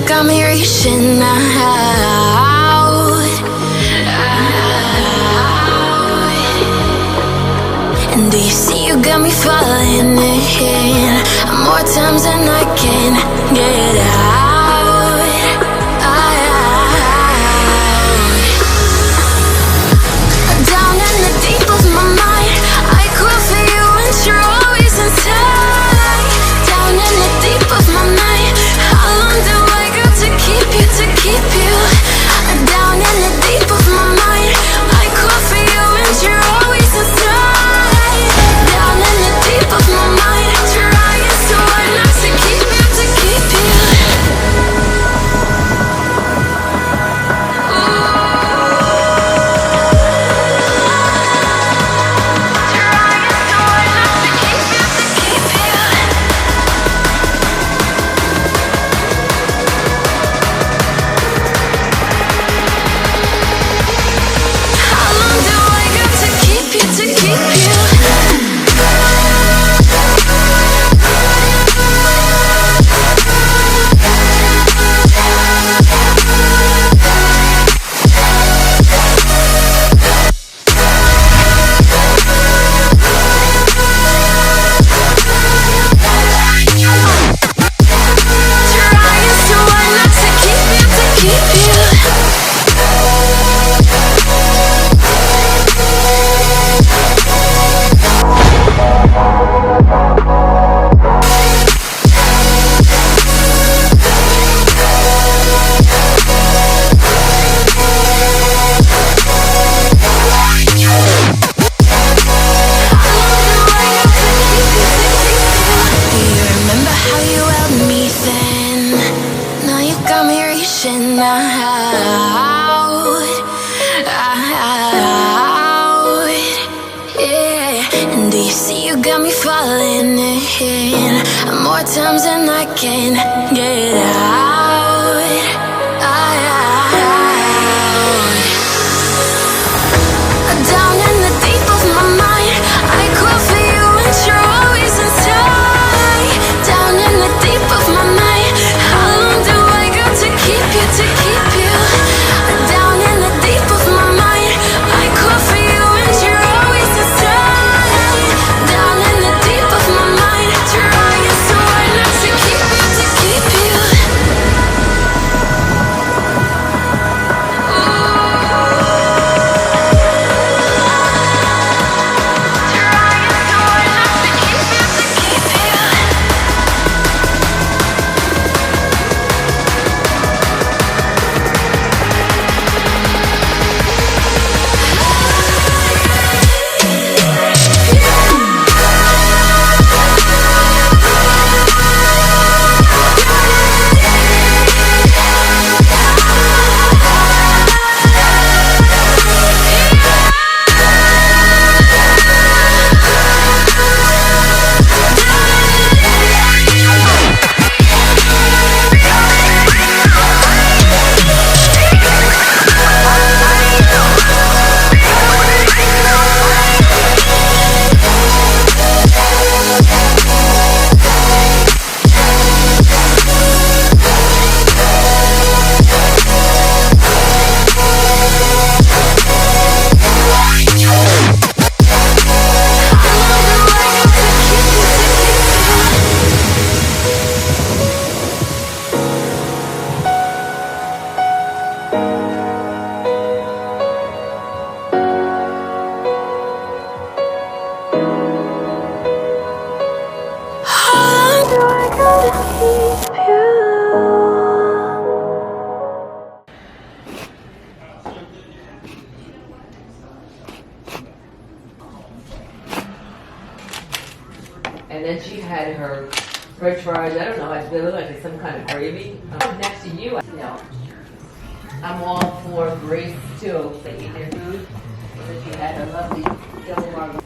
got me reaching out. And do you see you got me falling in more times than I can get out. Down in the deep of my mind, I crawl for you and you're always inside. Down in the deep of my mind, how long do I got to keep you, to keep you? Down in the deep of my mind, I crawl for you and you're always inside. Down in the deep of my mind, trying so hard not to keep you, to keep you. More times than I can get out. Down in the deep of my mind, I crawl for you and you're always inside. Down in the deep of my mind, how long do I got to keep you, to keep you? Down in the deep of my mind, I crawl for you and you're always inside. Down in the deep of my mind, trying so hard not to keep you, to keep you. And then she had her french fries. I don't know, they look like some kind of gravy. Next to you, no. I'm all for Grace too. They eat their food. And then she had her lovely double margarita.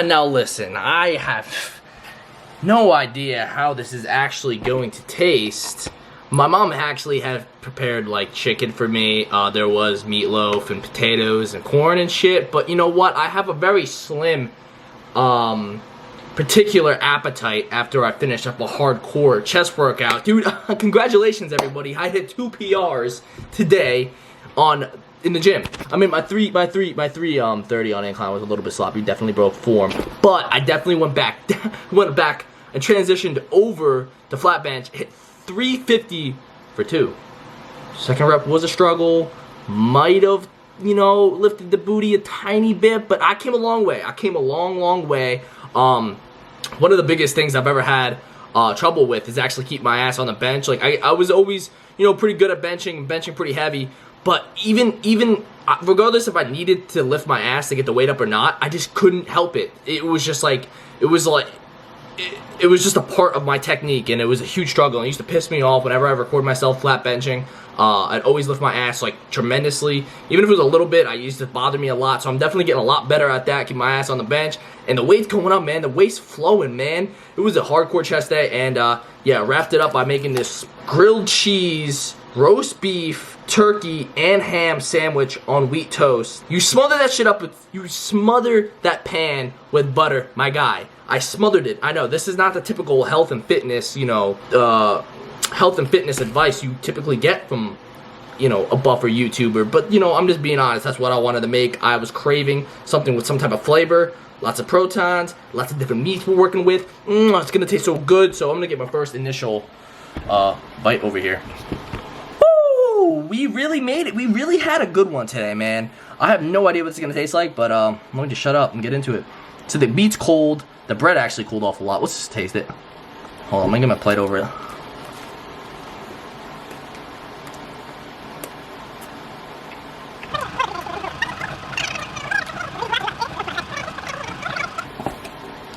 Now listen, I have no idea how this is actually going to taste. My mom actually had prepared like chicken for me. There was meatloaf and potatoes and corn and shit. But you know what? I have a very slim, particular appetite after I finish up a hardcore chest workout. Dude, congratulations everybody. I hit 2 PRs today in the gym. I mean, my 330 on incline was a little bit sloppy. Definitely broke form. But I definitely went back and transitioned over the flat bench, hit 350 for 2. Second rep was a struggle. Might have, you know, lifted the booty a tiny bit, but I came a long way. I came a long way. One of the biggest things I've ever had trouble with is actually keep my ass on the bench. Like I was always, you know, pretty good at benching pretty heavy. But even regardless if I needed to lift my ass to get the weight up or not, I just couldn't help it. It was just like it was just a part of my technique, and it was a huge struggle. It used to piss me off whenever I record myself flat benching. I'd always lift my ass like tremendously. Even if it was a little bit, I used to bother me a lot. So I'm definitely getting a lot better at that, keep my ass on the bench. And the weight's going up, man. The weight's flowing, man. It was a hardcore chest day, and yeah, wrapped it up by making this grilled cheese, roast beef, turkey, and ham sandwich on wheat toast. You smother that shit up you smother that pan with butter, my guy. I smothered it. I know, this is not the typical health and fitness, you know, health and fitness advice you typically get from, you know, a buffer YouTuber. But, you know, I'm just being honest. That's what I wanted to make. I was craving something with some type of flavor, lots of protons, lots of different meats we're working with. It's going to taste so good. So I'm going to get my first initial bite over here. Woo! We really made it. We really had a good one today, man. I have no idea what it's going to taste like, but I'm going to shut up and get into it. So the meat's cold. The bread actually cooled off a lot. Let's just taste it. Hold on, let me get my plate over it.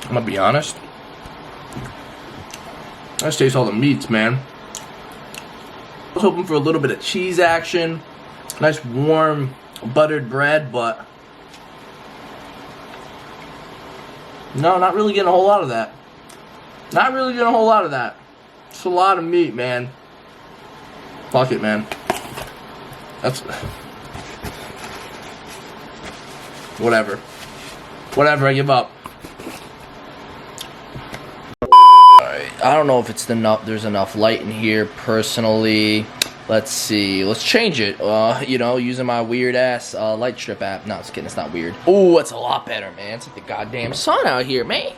I'm gonna be honest. Let's taste all the meats, man. I was hoping for a little bit of cheese action. Nice warm buttered bread, but no, not really getting a whole lot of that. Not really getting a whole lot of that. It's a lot of meat, man. Fuck it, man. That's whatever. Whatever, I give up. Alright, I don't know if it's there's enough light in here personally. Let's see. Let's change it. You know, using my weird ass light strip app. No, just kidding. It's not weird. Oh, it's a lot better, man. It's like the goddamn sun out here, man.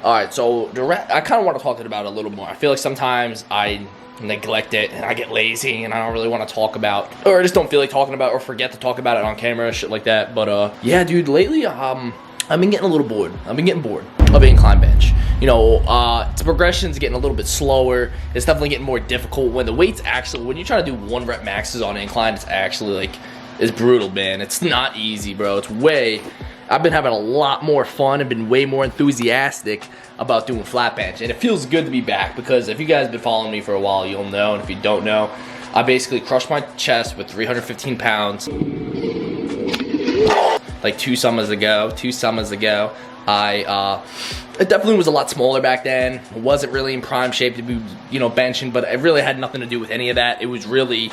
All right, so I kind of want to talk about it a little more. I feel like sometimes I neglect it and I get lazy and I don't really want to talk about, or I just don't feel like talking about, or forget to talk about it on camera, shit like that. But yeah, dude, lately I've been getting a little bored. I've been getting bored of incline bench. You know, the progression's getting a little bit slower. It's definitely getting more difficult when the weight's actually, when you try to do 1 rep maxes on incline, it's actually like, it's brutal, man. It's not easy, bro. I've been having a lot more fun and been way more enthusiastic about doing flat bench. And it feels good to be back, because if you guys have been following me for a while, you'll know. And if you don't know, I basically crushed my chest with 315 pounds like 2 summers ago. It definitely was a lot smaller back then. I wasn't really in prime shape to be, you know, benching, but it really had nothing to do with any of that. It was really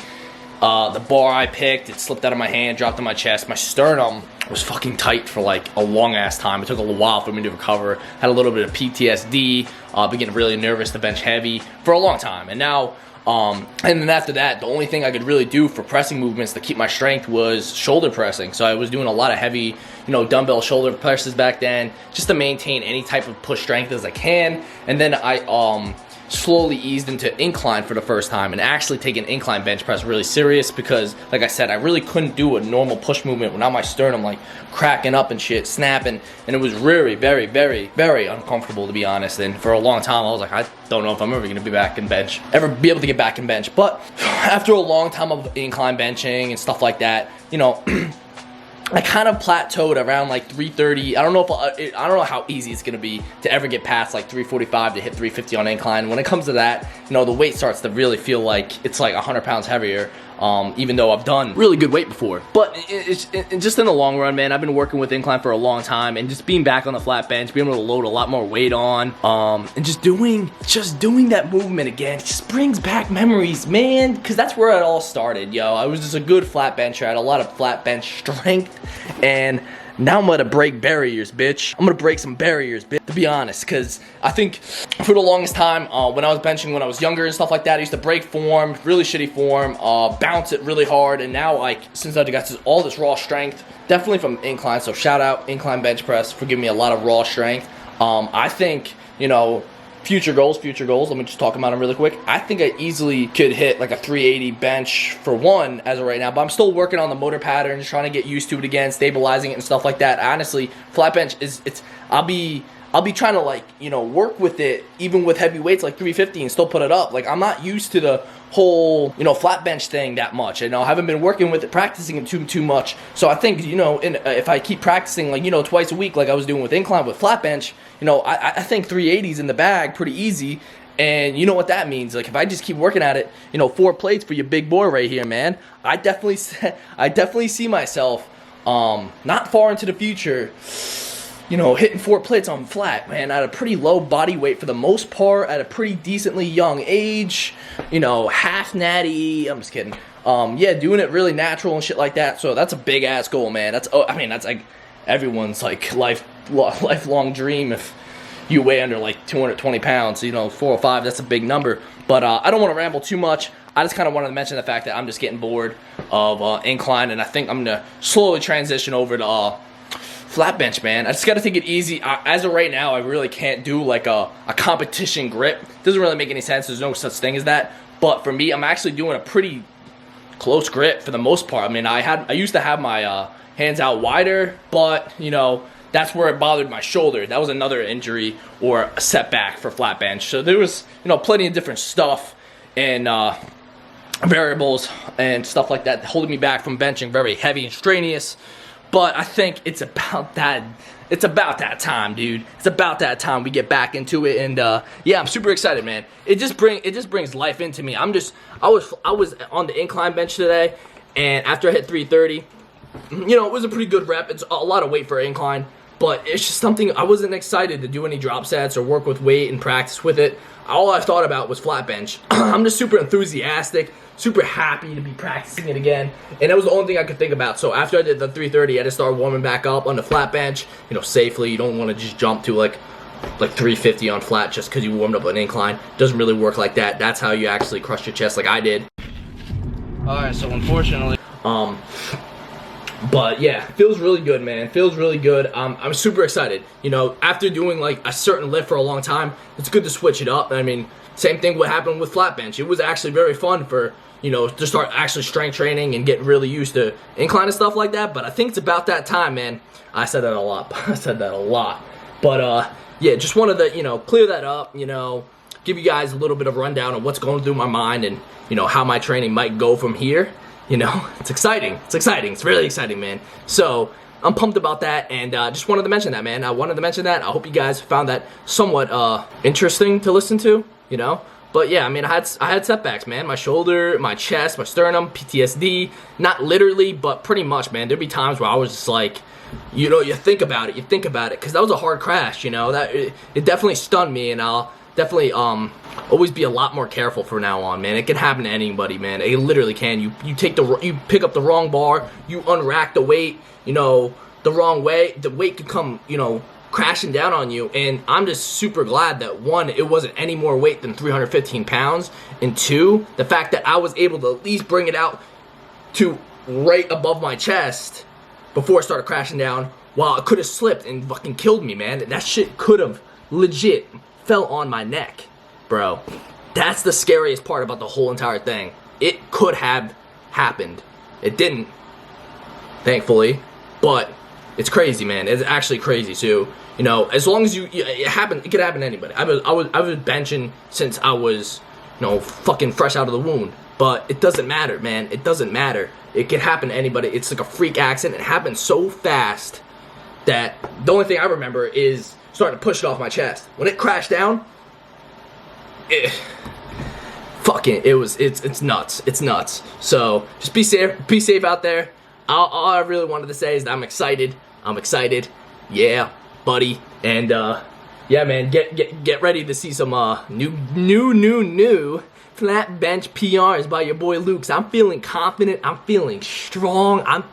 the bar I picked. It slipped out of my hand, dropped on my chest. My sternum was fucking tight for like a long ass time. It took a little while for me to recover. Had a little bit of PTSD. Been getting really nervous to bench heavy for a long time, and now. And then after that, the only thing I could really do for pressing movements to keep my strength was shoulder pressing. So I was doing a lot of heavy, you know, dumbbell shoulder presses back then, just to maintain any type of push strength as I can. And then I slowly eased into incline for the first time, and actually taking incline bench press really serious, because like I said, I really couldn't do a normal push movement without my sternum like cracking up and shit, snapping, and it was really very, very, very uncomfortable, to be honest. And for a long time I was like, I don't know if I'm ever gonna be back in bench, ever be able to get back in bench. But after a long time of incline benching and stuff like that, you know, I kind of plateaued around like 330. I don't know if I don't know how easy it's gonna be to ever get past like 345 to hit 350 on incline. When it comes to that, you know, the weight starts to really feel like it's like 100 pounds heavier. Even though I've done really good weight before. But it's just in the long run, man, I've been working with incline for a long time, and just being back on the flat bench, being able to load a lot more weight on, and just doing that movement again, it just brings back memories, man, because that's where it all started, yo. I was just a good flat bencher. I had a lot of flat bench strength, and now I'm gonna break barriers, bitch. I'm gonna break some barriers, bitch, to be honest, because I think for the longest time, when I was benching when I was younger and stuff like that, I used to break form, really shitty form, bounce it really hard, and now, like, since I got all this raw strength, definitely from incline, so shout out incline bench press for giving me a lot of raw strength. I think, you know, future goals, let me just talk about them really quick. I think I easily could hit like a 380 bench for one as of right now, but I'm still working on the motor patterns, trying to get used to it again, stabilizing it and stuff like that. Honestly, flat bench I'll be trying to, like, you know, work with it even with heavy weights like 350 and still put it up. Like, I'm not used to the whole, you know, flat bench thing that much. You know, I haven't been working with it, practicing it too much. So I think, you know, if I keep practicing, like, you know, twice a week like I was doing with incline with flat bench, you know, I think 380's in the bag pretty easy. And you know what that means. Like, if I just keep working at it, you know, 4 plates for your big boy right here, man. I definitely see myself not far into the future, you know, hitting 4 plates on flat, man, at a pretty low body weight for the most part, at a pretty decently young age, you know, half natty. I'm just kidding. Yeah, doing it really natural and shit like that. So that's a big ass goal, man. That's like everyone's like lifelong dream. If you weigh under like 220 pounds, you know, 405, that's a big number. But I don't want to ramble too much. I just kind of wanted to mention the fact that I'm just getting bored of incline, and I think I'm gonna slowly transition over to flat bench, man. I just got to take it easy. As of right now, I really can't do like a competition grip. Doesn't really make any sense. There's no such thing as that. But for me, I'm actually doing a pretty close grip for the most part. I mean, I used to have my hands out wider, but, you know, that's where it bothered my shoulder. That was another injury or a setback for flat bench. So there was, you know, plenty of different stuff and variables and stuff like that holding me back from benching very heavy and strenuous. But I think it's about that. It's about that time, dude. It's about that time we get back into it, and yeah, I'm super excited, man. It just brings life into me. I was on the incline bench today, and after I hit 330, you know, it was a pretty good rep. It's a lot of weight for incline, but it's just something I wasn't excited to do any drop sets or work with weight and practice with it. All I thought about was flat bench. I'm just super enthusiastic, super happy to be practicing it again, and that was the only thing I could think about. So after I did the 330, I just started warming back up on the flat bench, you know, safely. You don't want to just jump to like 350 on flat just because you warmed up an incline. Doesn't really work like that. That's how you actually crush your chest like I did. Alright, so unfortunately, but yeah, feels really good, man. Feels really good. I'm super excited. You know, after doing like a certain lift for a long time, it's good to switch it up. I mean, same thing what happened with flat bench. It was actually very fun for, you know, to start actually strength training and get really used to incline and stuff like that. But I think it's about that time, man. I said that a lot. But yeah, just wanted to, you know, clear that up, you know, give you guys a little bit of rundown of what's going through my mind and, you know, how my training might go from here. You know, it's exciting. It's exciting. It's really exciting, man. So I'm pumped about that, and just wanted to mention that, man. I wanted to mention that. I hope you guys found that somewhat interesting to listen to, you know. But yeah, I mean, I had setbacks, man. My shoulder, my chest, my sternum, PTSD. Not literally, but pretty much, man. There'd be times where I was just like, you know, you think about it, because that was a hard crash, you know. That it definitely stunned me, and I'll definitely always be a lot more careful from now on, man. It can happen to anybody, man. It literally can. You pick up the wrong bar, you unrack the weight, you know, the wrong way. The weight could come, you know, crashing down on you. And I'm just super glad that, one, it wasn't any more weight than 315 pounds, and two, the fact that I was able to at least bring it out to right above my chest before it started crashing down, while it could have slipped and fucking killed me, man. That shit could have legit fell on my neck, bro. That's the scariest part about the whole entire thing. It could have happened. It didn't, thankfully, but it's crazy, man. It's actually crazy. So, you know, as long as it could happen to anybody. I was benching since I was, fucking fresh out of the wound. But it doesn't matter, man. It doesn't matter. It can happen to anybody. It's like a freak accident. It happened so fast that the only thing I remember is starting to push it off my chest. When it crashed down, it's nuts. It's nuts. So just be safe out there. All I really wanted to say is that I'm excited. Yeah, buddy. And yeah, man, get ready to see some new flat bench PRs by your boy Luke. I'm feeling confident. I'm feeling strong. I'm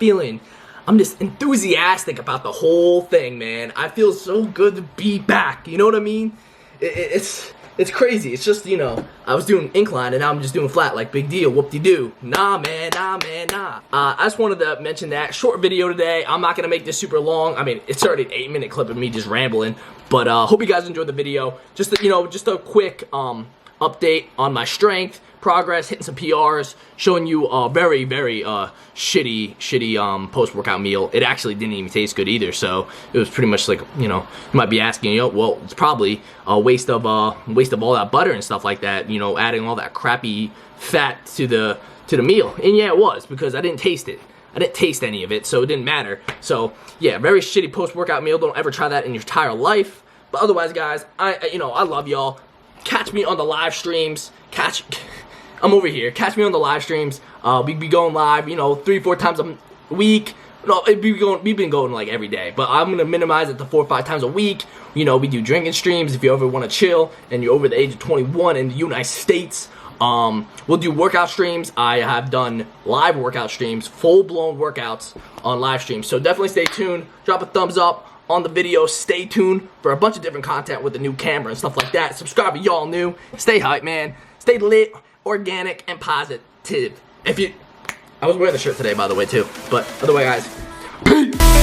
just enthusiastic about the whole thing, man. I feel so good to be back. You know what I mean? It's crazy. It's just, you know, I was doing incline and now I'm just doing flat. Like, big deal. Whoop-de-doo. Nah, man. I just wanted to mention that. Short video today. I'm not going to make this super long. I mean, it's already an 8-minute clip of me just rambling. But hope you guys enjoyed the video. Just, just a quick update on my strength, progress, hitting some PRs, showing you a very shitty post-workout meal. It actually didn't even taste good either, so it was pretty much like, you might be asking, well, it's probably a waste of all that butter and stuff like that, adding all that crappy fat to the meal. And yeah, it was, because I didn't taste it. I didn't taste any of it, so it didn't matter. So yeah, very shitty post-workout meal. Don't ever try that in your entire life. But otherwise, guys, I love y'all. Catch me on the live streams. I'm over here. Catch me on the live streams. We be going live, 3-4 times a week. No, we've been going like every day, but I'm gonna minimize it to 4 or 5 times a week. We do drinking streams if you ever want to chill and you're over the age of 21 in the United States. We'll do workout streams. I have done live workout streams, full-blown workouts on live streams. So definitely stay tuned. Drop a thumbs up on the video. Stay tuned for a bunch of different content with the new camera and stuff like that. Subscribe if y'all new. Stay hype, man. Stay lit, organic, and positive. I was wearing the shirt today, by the way, too. But otherwise, guys, peace.